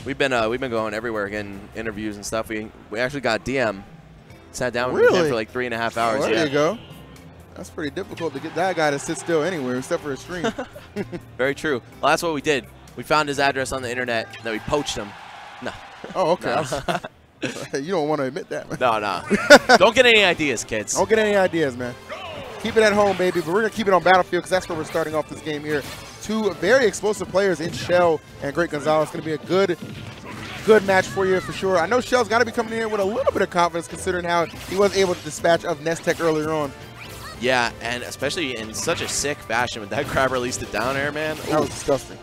We've been going everywhere, getting interviews and stuff. We actually got DM. Sat down with Really? him for like 3.5 hours. Oh, there you go. That's pretty difficult to get that guy to sit still anywhere except for a stream. Very true. Well, that's what we did. We found his address on the internet, and then we poached him. No. Oh, okay. No. You don't want to admit that, man. No. Don't get any ideas, kids. Don't get any ideas, man. Keep it at home, baby. But we're going to keep it on Battlefield because that's where we're starting off this game here. Two very explosive players in Shel and Great Gonzales. It's going to be a good match for you for sure. I know Shel's got to be coming in here with a little bit of confidence considering how he was able to dispatch of Ness Tech earlier on. Yeah, and especially in such a sick fashion with that grab release to down air, man. Ooh. That was disgusting.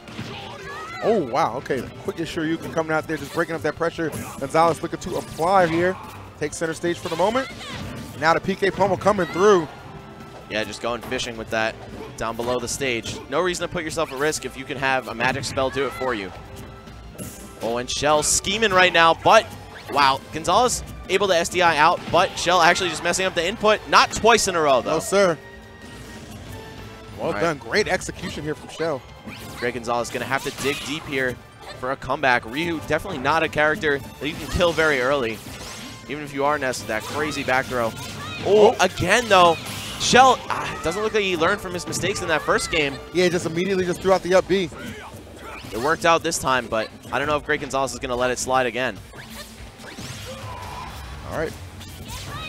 Oh, wow. Okay, the quickest Shoryuken coming out there, just breaking up that pressure. Gonzales looking to apply here. Take center stage for the moment. Now the PK pummel coming through. Yeah, just going fishing with that down below the stage. No reason to put yourself at risk if you can have a magic spell do it for you. Oh, and Shel scheming right now, but wow, Gonzales able to SDI out, but Shel actually just messing up the input. Not twice in a row, though. No, sir. Well done. Great execution here from Shel. Great Gonzales going to have to dig deep here for a comeback. Ryu, definitely not a character that you can kill very early, even if you are Ness with that crazy back throw. Oh, again, though. Shel doesn't look like he learned from his mistakes in that first game. Yeah, just immediately just threw out the up B. It worked out this time, but I don't know if Great Gonzales is going to let it slide again. All right.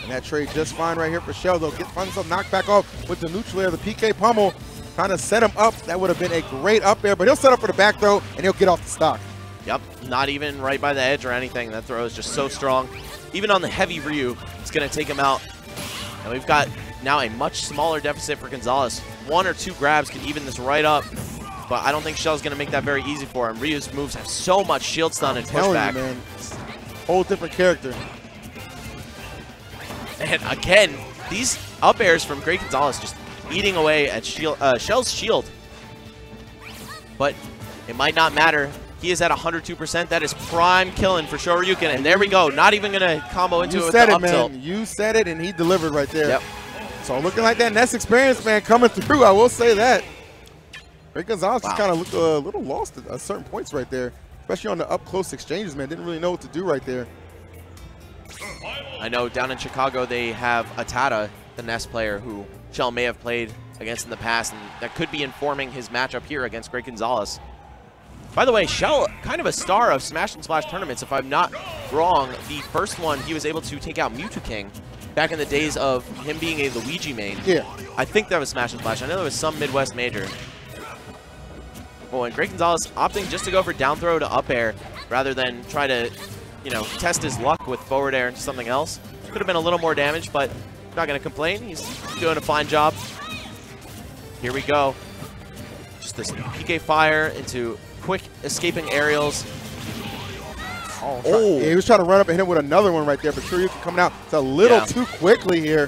And that trade just fine right here for Shel, though. Finds himself knocked back off with the neutral air. The PK pummel trying to set him up. That would have been a great up air, but he'll set up for the back throw, and he'll get off the stock. Yep, not even right by the edge or anything. That throw is just so strong. Even on the heavy Ryu, it's going to take him out. And we've got now a much smaller deficit for Gonzales. 1 or 2 grabs can even this right up. But I don't think Shel's going to make that very easy for him. Ryu's moves have so much shield stun and pushback. You, man. Whole different character. And again, these up airs from Great Gonzales just eating away at Shel's shield. But it might not matter. He is at 102%. That is prime killing for Shoryuken. And there we go. Not even going to combo into it with the up tilt. You said it, and he delivered right there. Yep. So looking like that Ness experience, man, coming through. I will say that. Great Gonzales just kind of looked a little lost at certain points right there, especially on the up-close exchanges, man. Didn't really know what to do right there. I know down in Chicago they have Atada, the Ness player, who Shel may have played against in the past, and that could be informing his matchup here against Great Gonzales. By the way, Shel, kind of a star of Smash and Splash tournaments. If I'm not wrong, the first one he was able to take out Mewtwo King back in the days of him being a Luigi main. Yeah. I think that was Smash and Splash. I know there was some Midwest major. Oh, and Great Gonzales opting just to go for down throw to up air rather than try to, you know, test his luck with forward air into something else. Could have been a little more damage, but not going to complain. He's doing a fine job. Here we go. Just this PK fire into quick escaping aerials. Oh, yeah, he was trying to run up and hit him with another one right there, but Shoryuken coming out. It's a little too quickly here.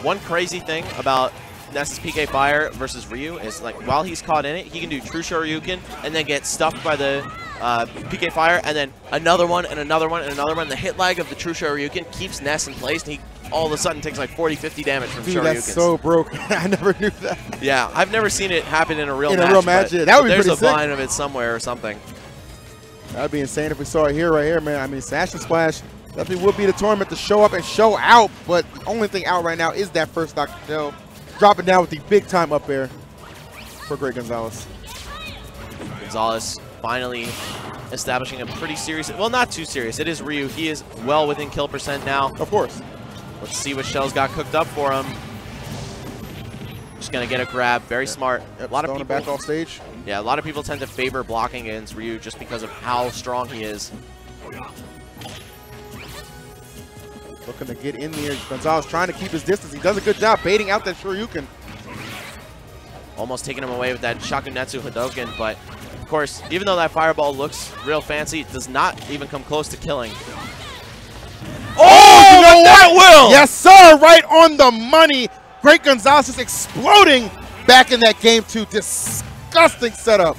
One crazy thing about Ness's PK Fire versus Ryu is, like, while he's caught in it, he can do true Shoryuken and then get stuffed by the PK Fire, and then another one and another one and another one. The hit lag of the true Shoryuken keeps Ness in place, and he all of a sudden takes like 40, 50 damage from Shoryukens. That's so broke. I never knew that. Yeah, I've never seen it happen in a real match. In a real match, yeah. That would be pretty sick. There's a vine of it somewhere or something. That'd be insane if we saw it right here, man. I mean, Smash and Splash definitely would be the tournament to show up and show out, but the only thing out right now is that first Dr. Shel. Dropping down with the big-time up air for Great Gonzales. Gonzales finally establishing a pretty serious, well, not too serious. It is Ryu. He is well within kill percent now. Of course. Let's see what Shel's got cooked up for him. Just going to get a grab. Very smart. Yep, a lot of people back off stage. Yeah, a lot of people tend to favor blocking against Ryu just because of how strong he is. Looking to get in there. Gonzales trying to keep his distance. He does a good job baiting out that Shoryuken. Almost taking him away with that Shakunetsu Hadoken, but of course, even though that fireball looks real fancy, it does not even come close to killing. Oh, you know that will! Yes, sir, right on the money. Great Gonzales is exploding back in that game 2. Disgusting setup.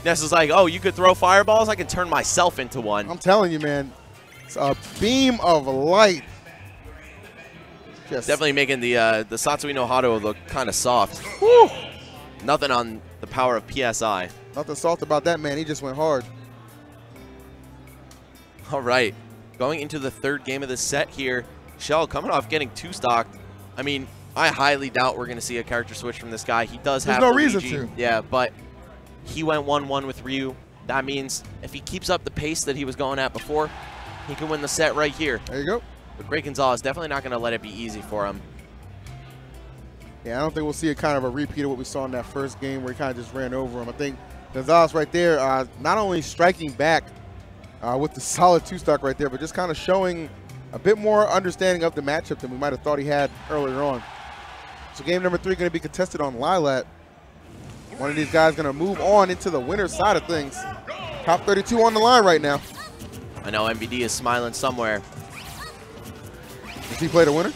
Ness is like, oh, you could throw fireballs? I can turn myself into one. I'm telling you, man. It's a beam of light. Definitely making the Satsui no Hado look kind of soft. Whew. Nothing on the power of PSI. Nothing soft about that, man. He just went hard. All right, going into the third game of the set here. Shel coming off getting 2-stocked. I mean, I highly doubt we're going to see a character switch from this guy. He does have no Luigi. reason to. Yeah, but he went 1-1 with Ryu. That means if he keeps up the pace that he was going at before, he can win the set right here. There you go. But Great Gonzales definitely not going to let it be easy for him. Yeah, I don't think we'll see a kind of a repeat of what we saw in that first game where he kind of just ran over him. I think Gonzales right there, not only striking back with the solid 2-stock right there, but just kind of showing a bit more understanding of the matchup than we might have thought he had earlier on. So game number 3 going to be contested on Lilat. One of these guys going to move on into the winner's side of things. Top 32 on the line right now. I know MVD is smiling somewhere. Does he play the winner?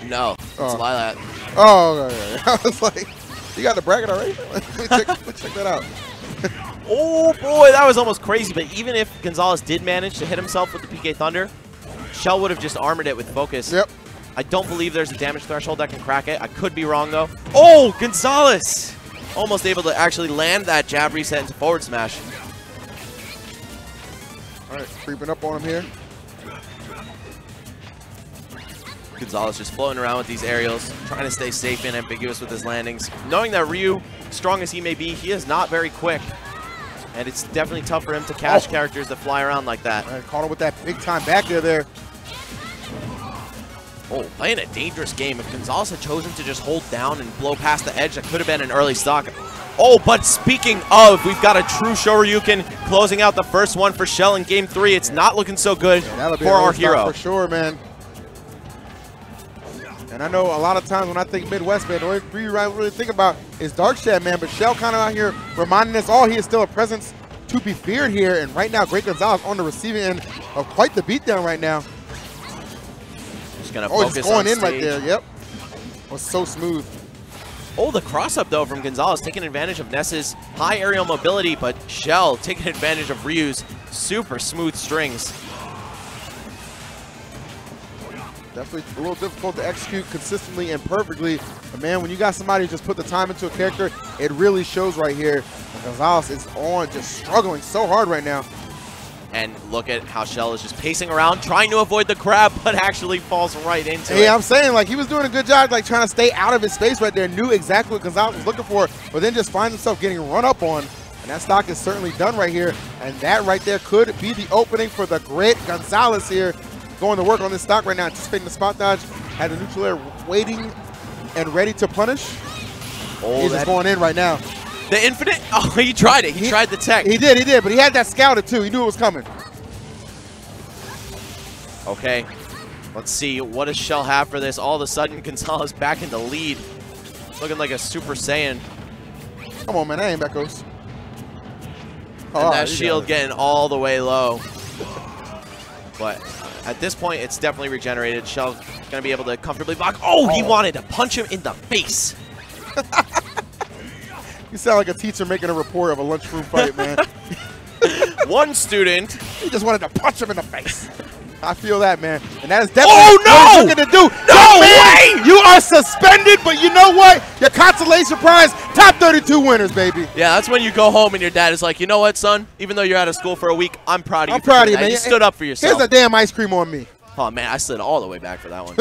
No, it's Lilat. Oh, okay. I was like, you got the bracket already? Let me check that out. Oh, boy, that was almost crazy. But even if Gonzales did manage to hit himself with the PK Thunder, Shel would have just armored it with focus. Yep. I don't believe there's a damage threshold that can crack it. I could be wrong, though. Oh, Gonzales! Almost able to actually land that jab reset into forward smash. All right, creeping up on him here. Gonzales just floating around with these aerials, trying to stay safe and ambiguous with his landings. Knowing that Ryu, strong as he may be, he is not very quick. And it's definitely tough for him to catch characters that fly around like that. Right, caught him with that big-time back there. Oh, playing a dangerous game. If Gonzales had chosen to just hold down and blow past the edge, that could have been an early stock. Oh, but speaking of, we've got a true Shoryuken closing out the first one for Shel in game 3. It's not looking so good for our hero. For sure, man. And I know a lot of times when I think Midwest, man, the only three I really think about is Darkshad, man. But Shel kind of out here reminding us all he is still a presence to be feared here. And right now, Great Gonzales on the receiving end of quite the beatdown right now. Just going to focus just going on in stage. right there. Yep. Was so smooth. Oh, the cross-up, though, from Gonzales, taking advantage of Ness's high aerial mobility, but Shel taking advantage of Ryu's super smooth strings. Definitely a little difficult to execute consistently and perfectly. But, man, when you got somebody who just put the time into a character, it really shows right here. And Gonzales is on, just struggling so hard right now. And look at how Shel is just pacing around, trying to avoid the grab, but actually falls right into it. Yeah, I'm saying, like, he was doing a good job, like, trying to stay out of his space right there, knew exactly what Gonzales was looking for, but then just finds himself getting run up on. And that stock is certainly done right here. And that right there could be the opening for the great Gonzales here. Going to work on this stock right now, anticipating the spot dodge. Had the neutral air waiting and ready to punish. Oh, he's just going in right now. The infinite? Oh, he tried it. He tried the tech. He did, but he had that scouted too. He knew it was coming. Okay, let's see. What does Shel have for this? All of a sudden, Gonzales back in the lead. Looking like a Super Saiyan. Come on, man. That ain't Becos. And that shield getting all the way low. But at this point, it's definitely regenerated. Shel's going to be able to comfortably block. Oh, he wanted to punch him in the face. You sound like a teacher making a report of a lunchroom fight, man. One student. He just wanted to punch him in the face. I feel that, man. And that is definitely what he's looking to do. No way! You are suspended, but you know what? Your consolation prize, top 32 winners, baby. Yeah, that's when you go home and your dad is like, you know what, son? Even though you're out of school for a week, I'm proud of you. I'm proud of you, man. You stood up for yourself. Here's a damn ice cream on me. Oh, man, I slid all the way back for that one.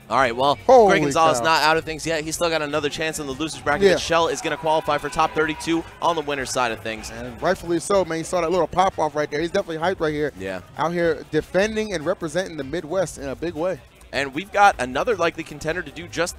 All right, well, Holy Great Gonzales cow. not out of things yet. He's still got another chance in the loser's bracket. Yeah. Shel is going to qualify for top 32 on the winner's side of things. And rightfully so, man. You saw that little pop-off right there. He's definitely hyped right here. Yeah. Out here defending and representing the Midwest in a big way. And we've got another likely contender to do just that.